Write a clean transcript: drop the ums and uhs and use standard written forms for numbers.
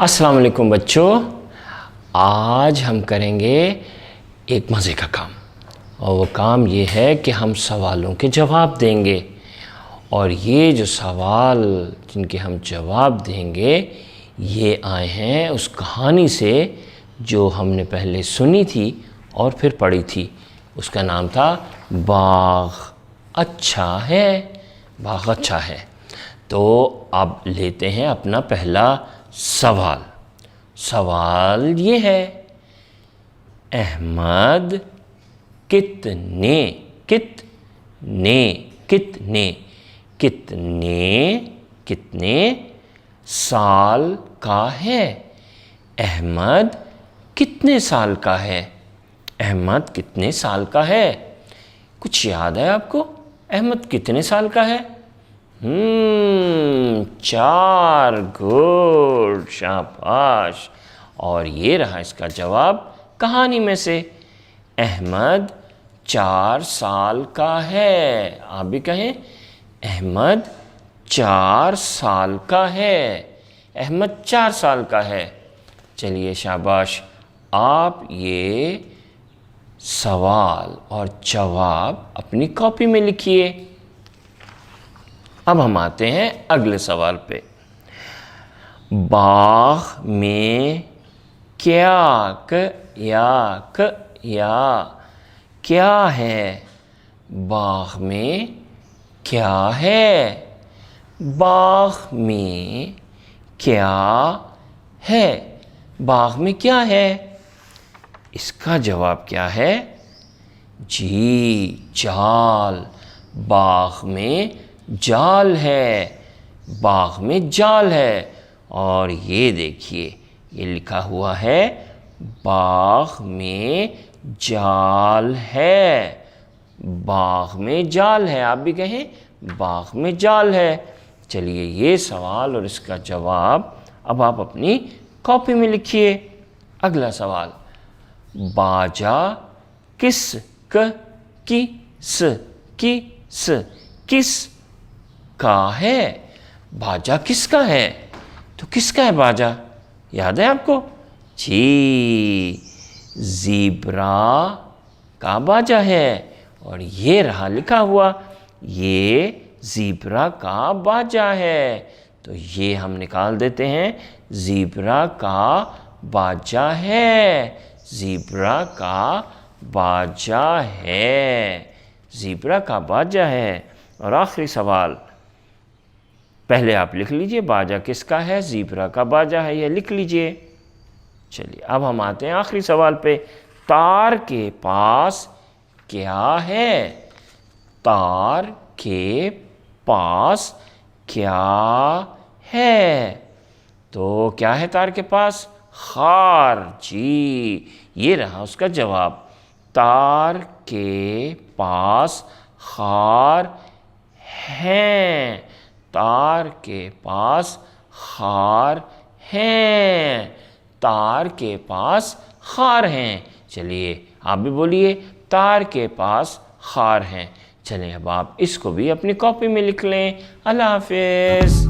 अस्सलाम वालेकुम बच्चों, आज हम करेंगे एक मज़े का काम। और वो काम ये है कि हम सवालों के जवाब देंगे। और ये जो सवाल जिनके हम जवाब देंगे ये आए हैं उस कहानी से जो हमने पहले सुनी थी और फिर पढ़ी थी। उसका नाम था बाग़ अच्छा है। बाग़ अच्छा है। तो अब लेते हैं अपना पहला सवाल। सवाल ये है, अहमद कितने कितने कितने कितने कितने साल का है? अहमद कितने साल का है? अहमद कितने साल का है? कुछ याद है आपको? अहमद कितने साल का है? 4। गुड, शाबाश। और ये रहा इसका जवाब कहानी में से। अहमद 4 साल का है। आप भी कहें, अहमद 4 साल का है। अहमद 4 साल का है। चलिए शाबाश। आप ये सवाल और जवाब अपनी कॉपी में लिखिए। अब हम आते हैं अगले सवाल पे। बाग़ में क्या क्या है? बाग़ में क्या है? बाग़ में क्या है? बाग़ में क्या है? इसका जवाब क्या है? जी, जाल। बाग़ में जाल है। बाग़ में जाल है। और ये देखिए, ये लिखा हुआ है बाग़ में जाल है। बाग़ में जाल है। आप भी कहें, बाग़ में जाल है। चलिए, ये सवाल और इसका जवाब अब आप अपनी कॉपी में लिखिए। अगला सवाल, बाजा किस का है? बाजा किसका है? तो किसका है बाजा? याद है आपको? जी, ज़ीब्रा का बाजा है। और ये रहा लिखा हुआ, ये ज़ीब्रा का बाजा है। तो ये हम निकाल देते हैं, ज़ीब्रा का बाजा है। ज़ीब्रा का बाजा है। ज़ीब्रा का बाजा है। और आखिरी सवाल, पहले आप लिख लीजिए, बाजा किसका है? ज़ीब्रा का बाजा है, ये लिख लीजिए। चलिए, अब हम आते हैं आखिरी सवाल पे। तार के पास क्या है? तार के पास क्या है? तो क्या है तार के पास? खार। जी, ये रहा उसका जवाब। तार के पास खार है। तार के पास खार हैं। तार के पास खार हैं। चलिए, आप भी बोलिए, तार के पास खार हैं। चलिए, अब आप इसको भी अपनी कॉपी में लिख लें। अल्लाह हाफ़िज़।